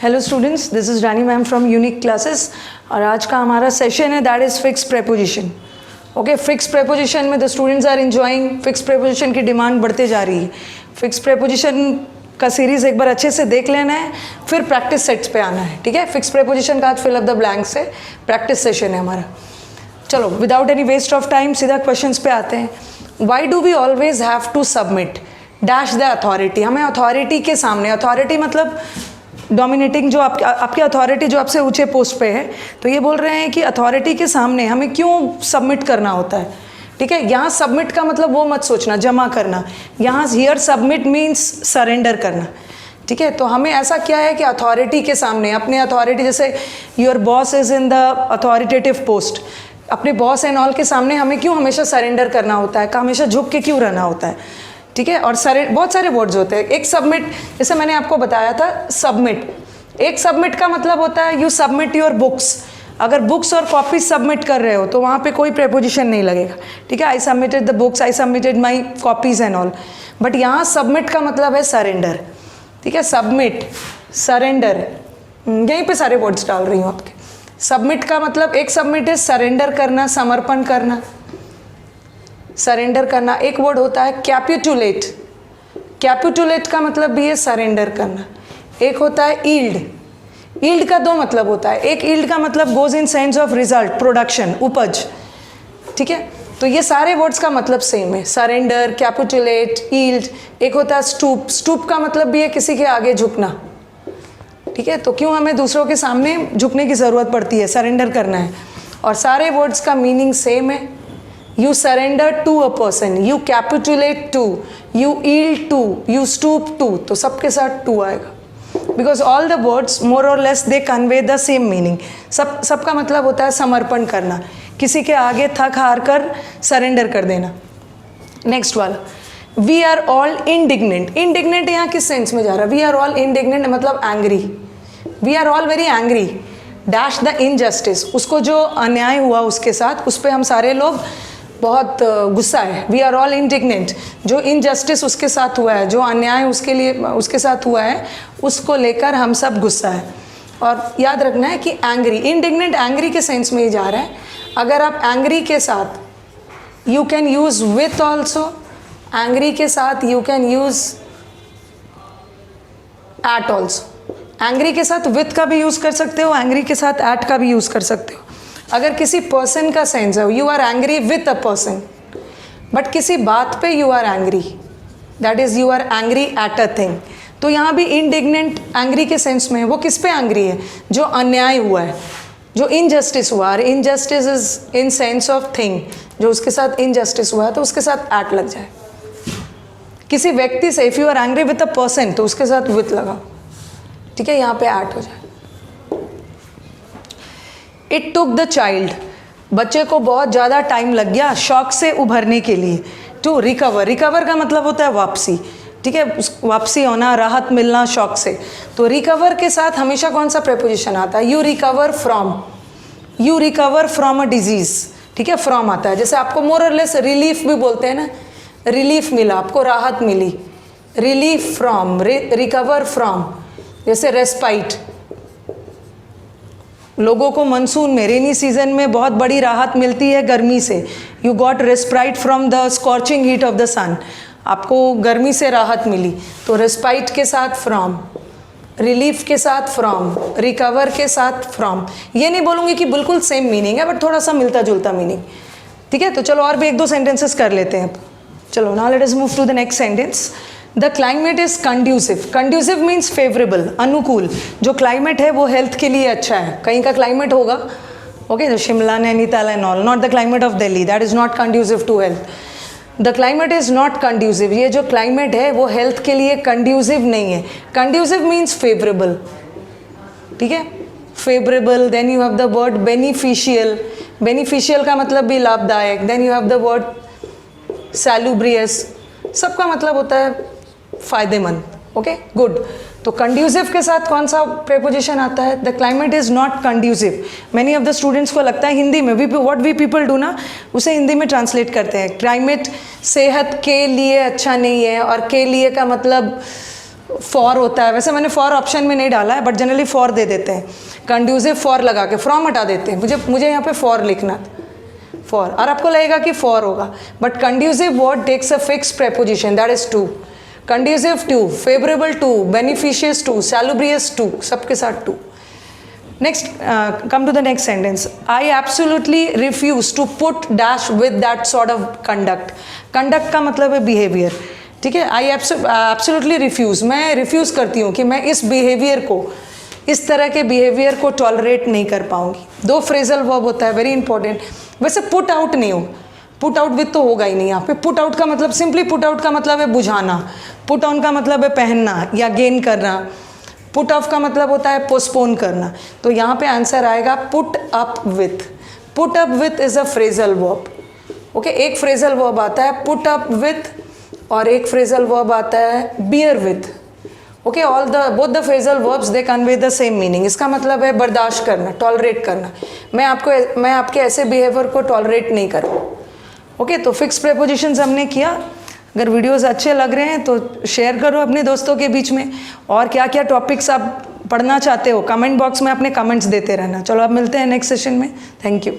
Hello students, this is Rani ma'am from Unique Classes और आज का हमारा सेशन है that is fix preposition. Okay, fix preposition में the students are enjoying. Fix preposition की demand बढ़ते जा रही है। फिक्स प्रेपोजिशन का सीरीज़ एक बार अच्छे से देख लेना है, फिर प्रैक्टिस सेट्स पे आना है। ठीक है, फिक्स प्रेपोजिशन का आज फिल अप द ब्लैंक्स है, प्रैक्टिस सेशन है हमारा। चलो, without any waste of time सीधा क्वेश्चंस पे आते हैं। Why do we always have to submit dash the authority? हमें अथॉरिटी के सामने, अथॉरिटी मतलब डोमिनेटिंग, जो आपकी अथॉरिटी जो आपसे ऊंचे पोस्ट पे है, तो ये बोल रहे हैं कि अथॉरिटी के सामने हमें क्यों सबमिट करना होता है। ठीक है, यहाँ सबमिट का मतलब वो मत सोचना जमा करना, यहाँ हियर सबमिट मीन्स सरेंडर करना। ठीक है, तो हमें ऐसा क्या है कि अथॉरिटी के सामने, अपने अथॉरिटी, जैसे your boss is in the authoritative post, अपने बॉस एंड ऑल के सामने हमें क्यों हमेशा सरेंडर करना होता है, हमेशा झुक के क्यों रहना होता है। ठीक है, और बहुत सारे वर्ड्स होते हैं। एक सबमिट, जैसे मैंने आपको बताया था सबमिट, एक सबमिट का मतलब होता है यू सबमिट योर बुक्स। अगर बुक्स और कॉपीज सबमिट कर रहे हो तो वहाँ पे कोई प्रेपोजिशन नहीं लगेगा। ठीक है, I submitted the books, I submitted my copies and all. But यहाँ सबमिट का मतलब है सरेंडर। ठीक है, सबमिट, सरेंडर, यहीं पे सारे वर्ड्स डाल रही हूँ आपके। सबमिट का मतलब, एक सबमिट इज सरेंडर करना, समर्पण करना, सरेंडर करना। एक वर्ड होता है कैपिटुलेट, कैपिटुलेट का मतलब भी है सरेंडर करना। एक होता है ईल्ड, ईल्ड का दो मतलब होता है। एक ईल्ड का मतलब goes in sense of result, production, उपज। ठीक है, तो ये सारे वर्ड्स का मतलब सेम है, सरेंडर, कैपिटुलेट, ईल्ड। एक होता है स्टूप, स्टूप का मतलब भी है किसी के आगे झुकना। ठीक है, तो क्यों हमें दूसरों के सामने झुकने की ज़रूरत पड़ती है, सरेंडर करना है। और सारे वर्ड्स का मीनिंग सेम है। You surrender to a person, you capitulate to, you yield to, you stoop to, तो सबके साथ to आएगा। Because all the words more or less they convey the same meaning. सबका मतलब होता है समर्पण करना, किसी के आगे थक हार कर सरेंडर कर देना। नेक्स्ट वाला, we are all indignant. Indignant यहाँ किस सेंस में जा रहा है? We are all indignant मतलब angry. We are all very angry. Dash the injustice, उसको जो अन्याय हुआ उसके साथ, उस पर हम सारे लोग बहुत गुस्सा है। वी आर ऑल इंडिग्नेंट, जो इनजस्टिस उसके साथ हुआ है, जो अन्याय उसके लिए उसके साथ हुआ है, उसको लेकर हम सब गुस्सा है। और याद रखना है कि एंग्री, इंडिग्नेंट एंग्री के सेंस में ही जा रहा है। अगर आप एंग्री के साथ you can use with also, angry के साथ you can use at also. Angry के साथ विथ का भी यूज कर सकते हो, एंग्री के साथ एट का भी यूज कर सकते हो। अगर किसी पर्सन का सेंस है, you are angry with a person, but किसी बात पे you are angry, that is you are angry at a thing. तो यहाँ भी इंडिग्नेंट एंग्री के सेंस में है। वो किस पे एंग्री है? जो अन्याय हुआ है, जो इनजस्टिस हुआ है। Injustice is in sense of thing, जो उसके साथ इनजस्टिस हुआ है तो उसके साथ एट लग जाए। किसी व्यक्ति से, if you are angry with a person तो उसके साथ विथ लगाओ। ठीक है, यहाँ पे एट हो जाए। इट टुक द चाइल्ड, बच्चे को बहुत ज़्यादा टाइम लग गया शॉक से उभरने के लिए। टू रिकवर, रिकवर का मतलब होता है वापसी। ठीक है, वापसी होना, राहत मिलना शॉक से। तो रिकवर के साथ हमेशा कौन सा प्रेपोजिशन आता है? You recover from, you recover from a disease. ठीक है, फ्रॉम आता है। जैसे आपको मोर और लेस रिलीफ भी बोलते हैं ना, रिलीफ मिला, आपको राहत मिली, रिलीफ फ्रॉम, रिकवर फ्रॉम। जैसे रेस्पाइट, लोगों को मानसून में, रेनी सीजन में बहुत बड़ी राहत मिलती है गर्मी से। You got respite from the scorching heat of the sun, आपको गर्मी से राहत मिली। तो रेस्पाइट के साथ फ्रॉम, रिलीफ के साथ फ्रॉम, रिकवर के साथ फ्रॉम। ये नहीं बोलूँगी कि बिल्कुल सेम मीनिंग है, बट थोड़ा सा मिलता जुलता मीनिंग। ठीक है, तो चलो और भी एक दो सेंटेंसेस कर लेते हैं। चलो, now let us move to the next sentence. The climate is conducive, conducive means favourable, अनुकूल। जो क्लाइमेट है वो हेल्थ के लिए अच्छा है। कहीं का क्लाइमेट होगा, ओके, जो Shimla, Nainital and all, not the climate of Delhi, that is not conducive to health. The climate is not conducive, ये जो क्लाइमेट है वो हेल्थ के लिए कंड्यूसिव नहीं है। Conducive means favourable. ठीक है, favourable. Then you have the word beneficial, beneficial का मतलब भी लाभदायक। Then you have the word salubrious, सबका मतलब होता है फायदेमंद। Okay, good. तो कंड्यूसिव के साथ कौन सा प्रेपोजिशन आता है? The climate is not conducive. Many of the students को लगता है हिंदी में, व्हाट वी पीपल डू ना, उसे हिंदी में ट्रांसलेट करते हैं। क्लाइमेट सेहत के लिए अच्छा नहीं है, और के लिए का मतलब फॉर होता है, वैसे मैंने फॉर ऑप्शन में नहीं डाला है बट जनरली फॉर दे देते हैं, कंड्यूसिव फॉर लगा के फ्रॉम हटा देते हैं, मुझे यहाँ पे फॉर लिखना था, फॉर, और आपको लगेगा कि फॉर होगा, but conducive word takes a fix preposition that is to, conducive to, favourable to, beneficious to, salubrious to, सबके साथ to. Next, come to the next sentence. I absolutely refuse to put dash with that sort of conduct. Conduct का मतलब है behavior, ठीक है। I absolutely refuse, मैं refuse करती हूँ कि मैं इस behavior को, इस तरह के behavior को tolerate नहीं कर पाऊँगी। दो phrasal verb होता है, very important। वैसे put out नहीं हो, put out with तो होगा ही नहीं यहाँ पे। put out का मतलब simply put out का मतलब है बुझाना, put on का मतलब है पहनना या gain करना, पुट ऑफ का मतलब होता है पोस्टपोन करना। तो यहाँ पे आंसर आएगा put up with. Put up with is a phrasal verb, okay. एक फ्रेजल वर्ब आता है पुट अप विथ और एक फ्रेजल वर्ब आता है beer with, okay. All the both the phrasal verbs they convey the same meaning. इसका मतलब है बर्दाश्त करना, टॉलरेट करना। मैं आपके ऐसे बिहेवियर को टॉलरेट नहीं करूँ, ओके। तो फिक्स प्रेपोजिशंस हमने किया। अगर वीडियोस अच्छे लग रहे हैं तो शेयर करो अपने दोस्तों के बीच में, और क्या क्या टॉपिक्स आप पढ़ना चाहते हो कमेंट बॉक्स में अपने कमेंट्स देते रहना। चलो अब मिलते हैं नेक्स्ट सेशन में। Thank you.